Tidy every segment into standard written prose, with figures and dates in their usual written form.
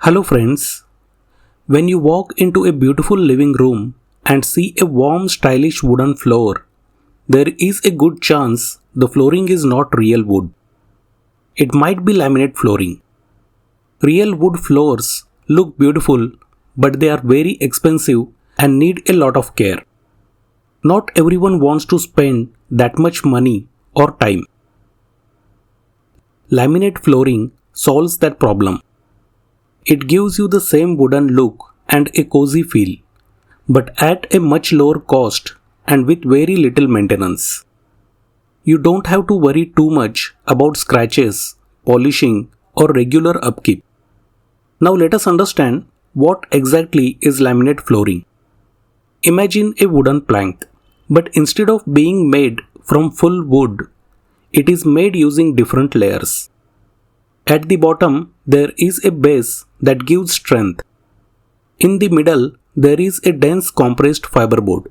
Hello friends. When you walk into a beautiful living room and see a warm stylish wooden floor, there is a good chance the flooring is not real wood. It might be laminate flooring. Real wood floors look beautiful, but they are very expensive and need a lot of care. Not everyone wants to spend that much money or time. Laminate flooring solves that problem. It gives you the same wooden look and a cozy feel, but at a much lower cost and with very little maintenance. You don't have to worry too much about scratches, polishing, or regular upkeep. Now let us understand what exactly is laminate flooring. Imagine a wooden plank, but instead of being made from full wood, it is made using different layers. At the bottom, there is a base that gives strength. In the middle, there is a dense compressed fiberboard.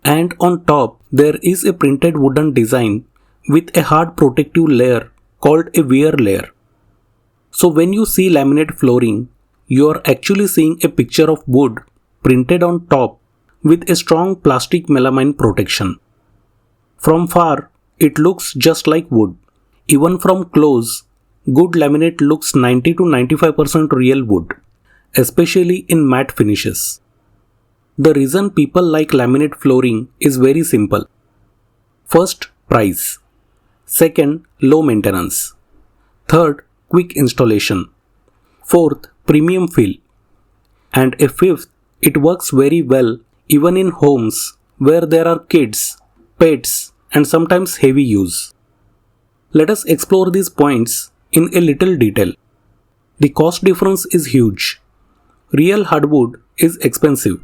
And on top, there is a printed wooden design with a hard protective layer called a wear layer. So when you see laminate flooring, you are actually seeing a picture of wood printed on top with a strong plastic melamine protection. From far, it looks just like wood. Even from close, good laminate looks 90 to 95% real wood, especially in matte finishes. The reason people like laminate flooring is very simple. First, price. Second, low maintenance. Third, quick installation. Fourth, premium feel. And a fifth, it works very well even in homes where there are kids, pets, and sometimes heavy use. Let us explore these points in a little detail. The cost difference is huge. Real hardwood is expensive,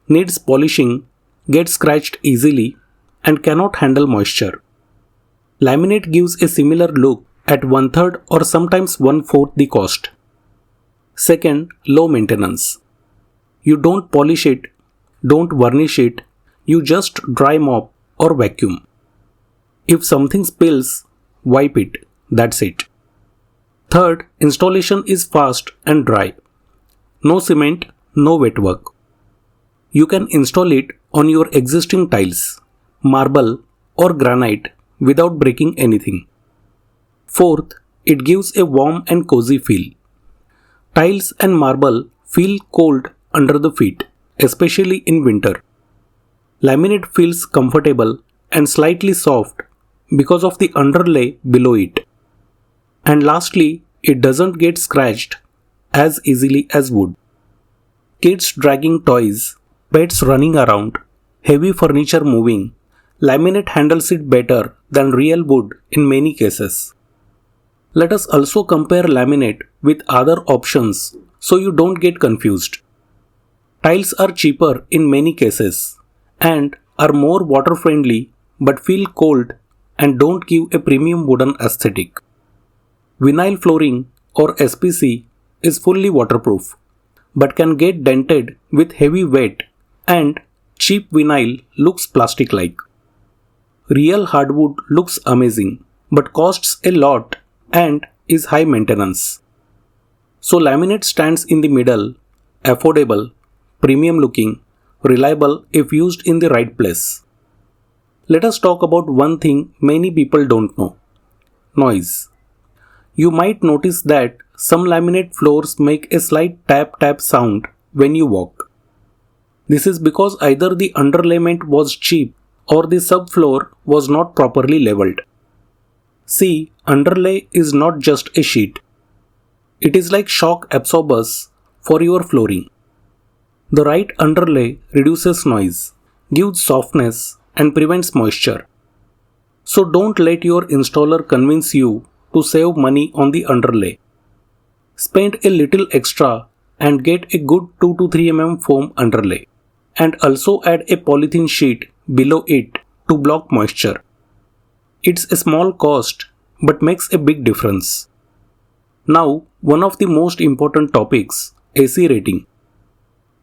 needs polishing, gets scratched easily, and cannot handle moisture. Laminate gives a similar look at 1/3 or sometimes 1/4 the cost. Second, low maintenance. You don't polish it, don't varnish it, you just dry mop or vacuum. If something spills, wipe it, that's it. Third, installation is fast and dry. No cement, no wet work. You can install it on your existing tiles, marble or granite without breaking anything. Fourth, it gives a warm and cozy feel. Tiles and marble feel cold under the feet, especially in winter. Laminate feels comfortable and slightly soft because of the underlay below it. And lastly, it doesn't get scratched as easily as wood. Kids dragging toys, pets running around, heavy furniture moving, laminate handles it better than real wood in many cases. Let us also compare laminate with other options so you don't get confused. Tiles are cheaper in many cases and are more water friendly but feel cold and don't give a premium wooden aesthetic. Vinyl flooring or SPC is fully waterproof but can get dented with heavy weight, and cheap vinyl looks plastic-like. Real hardwood looks amazing but costs a lot and is high maintenance. So laminate stands in the middle, affordable, premium looking, reliable if used in the right place. Let us talk about one thing many people don't know: noise. You might notice that some laminate floors make a slight tap-tap sound when you walk. This is because either the underlayment was cheap or the subfloor was not properly leveled. See, underlay is not just a sheet. It is like shock absorbers for your flooring. The right underlay reduces noise, gives softness, and prevents moisture. So don't let your installer convince you to save money on the underlay. Spend a little extra and get a good 2 to 3 mm foam underlay, and also add a polythene sheet below it to block moisture. It's a small cost but makes a big difference. Now, one of the most important topics, AC rating.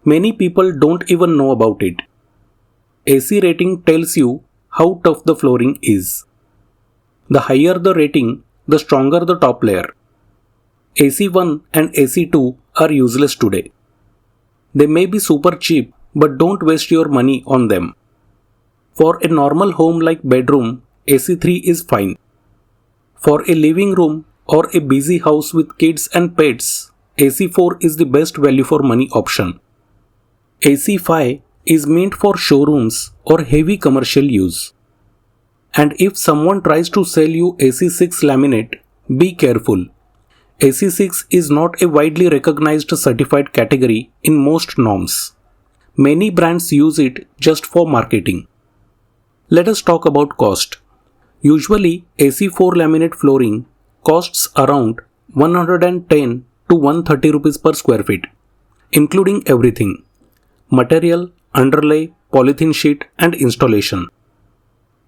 Many people don't even know about it. AC rating tells you how tough the flooring is. The higher the rating, the stronger the top layer. AC1 and AC2 are useless today. They may be super cheap, but don't waste your money on them. For a normal home like bedroom, AC3 is fine. For a living room or a busy house with kids and pets, AC4 is the best value for money option. AC5 is meant for showrooms or heavy commercial use. And if someone tries to sell you AC6 laminate, be careful. AC6 is not a widely recognized certified category in most norms. Many brands use it just for marketing. Let us talk about cost. Usually, AC4 laminate flooring costs around 110 to 130 rupees per square feet, including everything: material, underlay, polythene sheet, and installation.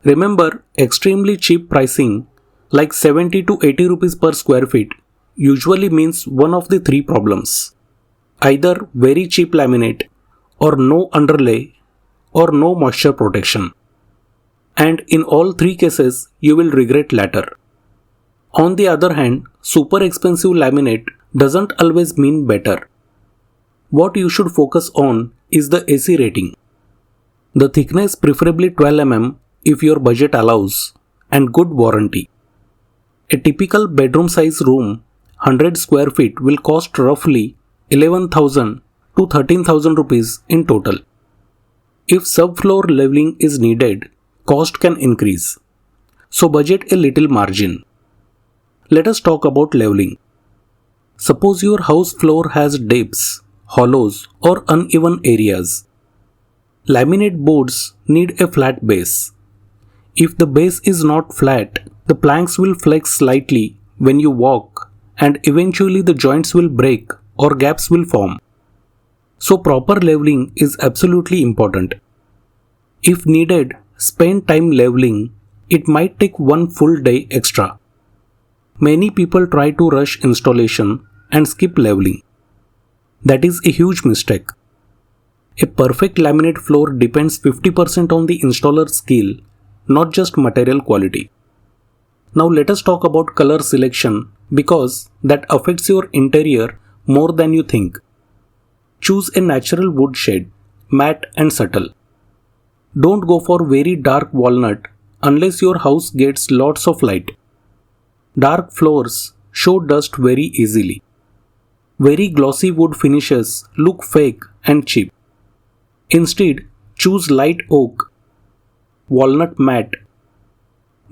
Remember, extremely cheap pricing like 70 to 80 rupees per square feet usually means one of the three problems: either very cheap laminate, or no underlay, or no moisture protection. And in all three cases, you will regret later. On the other hand, super expensive laminate doesn't always mean better. What you should focus on is the AC rating. The thickness preferably 12 mm if your budget allows, and good warranty. A typical bedroom size room, 100 square feet, will cost roughly 11,000 to 13,000 rupees in total. If subfloor leveling is needed, cost can increase. So budget a little margin. Let us talk about leveling. Suppose your house floor has dips, hollows, or uneven areas. Laminate boards need a flat base. If the base is not flat, the planks will flex slightly when you walk, and eventually the joints will break or gaps will form. So proper leveling is absolutely important. If needed, spend time leveling. It might take one full day extra. Many people try to rush installation and skip leveling. That is a huge mistake. A perfect laminate floor depends 50% on the installer's skill, not just material quality. Now let us talk about color selection, because that affects your interior more than you think. Choose a natural wood shade, matte and subtle. Don't go for very dark walnut unless your house gets lots of light. Dark floors show dust very easily. Very glossy wood finishes look fake and cheap. Instead, choose light oak, walnut matte,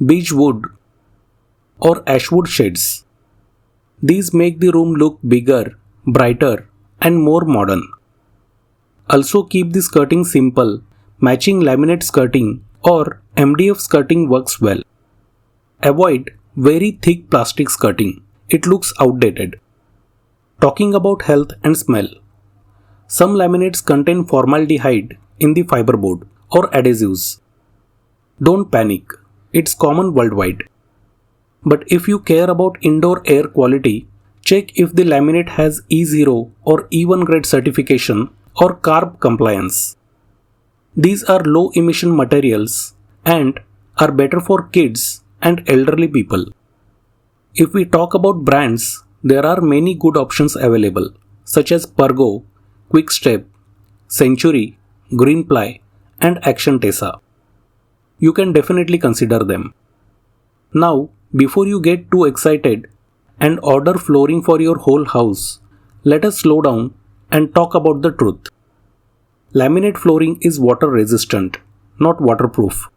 beech wood, or ashwood shades. These make the room look bigger, brighter, and more modern. Also keep the skirting simple. Matching laminate skirting or MDF skirting works well. Avoid very thick plastic skirting. It looks outdated. Talking about health and smell. Some laminates contain formaldehyde in the fiberboard or adhesives. Don't panic. It's common worldwide. But if you care about indoor air quality, check if the laminate has E0 or E1 grade certification or CARB compliance. These are low emission materials and are better for kids and elderly people. If we talk about brands, there are many good options available, such as Pergo, Quickstep, Century, Greenply, and Action Tesa. You can definitely consider them. Now, before you get too excited and order flooring for your whole house, let us slow down and talk about the truth. Laminate flooring is water resistant, not waterproof.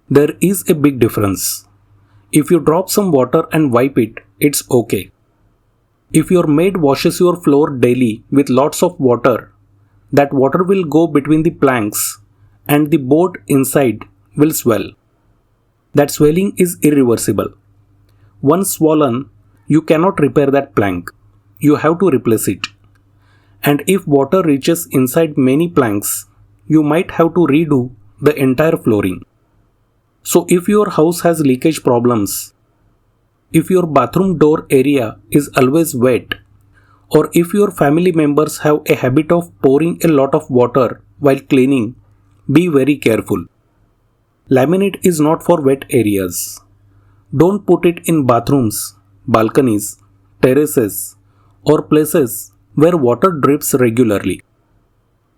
There is a big difference. If you drop some water and wipe it, it's okay. If your maid washes your floor daily with lots of water, that water will go between the planks and the board inside will swell. That swelling is irreversible. Once swollen, you cannot repair that plank. You have to replace it. And if water reaches inside many planks, you might have to redo the entire flooring. So if your house has leakage problems, if your bathroom door area is always wet, or if your family members have a habit of pouring a lot of water while cleaning, be very careful. Laminate is not for wet areas. Don't put it in bathrooms, balconies, terraces, or places where water drips regularly.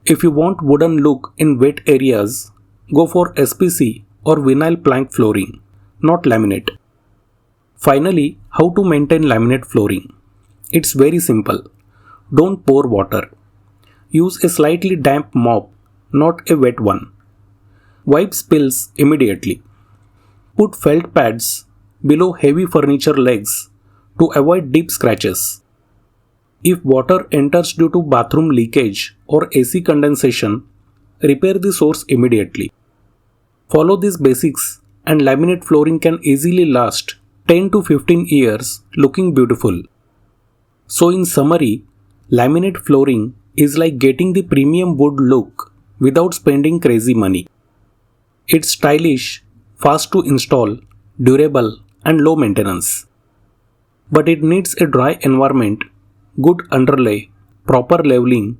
If you want wooden look in wet areas, go for SPC or vinyl plank flooring, not laminate. Finally, how to maintain laminate flooring? It's very simple. Don't pour water. Use a slightly damp mop, not a wet one. Wipe spills immediately. Put felt pads below heavy furniture legs to avoid deep scratches. If water enters due to bathroom leakage or AC condensation, repair the source immediately. Follow these basics and laminate flooring can easily last 10 to 15 years looking beautiful. So in summary, laminate flooring is like getting the premium wood look without spending crazy money. It's stylish, fast to install, durable and low maintenance. But it needs a dry environment, good underlay, proper leveling,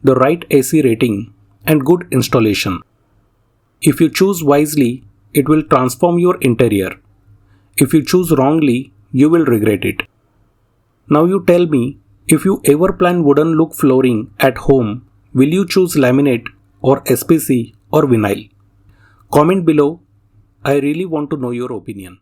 the right AC rating and good installation. If you choose wisely, it will transform your interior. If you choose wrongly, you will regret it. Now you tell me, if you ever plan wooden look flooring at home, will you choose laminate or SPC or vinyl? Comment below. I really want to know your opinion.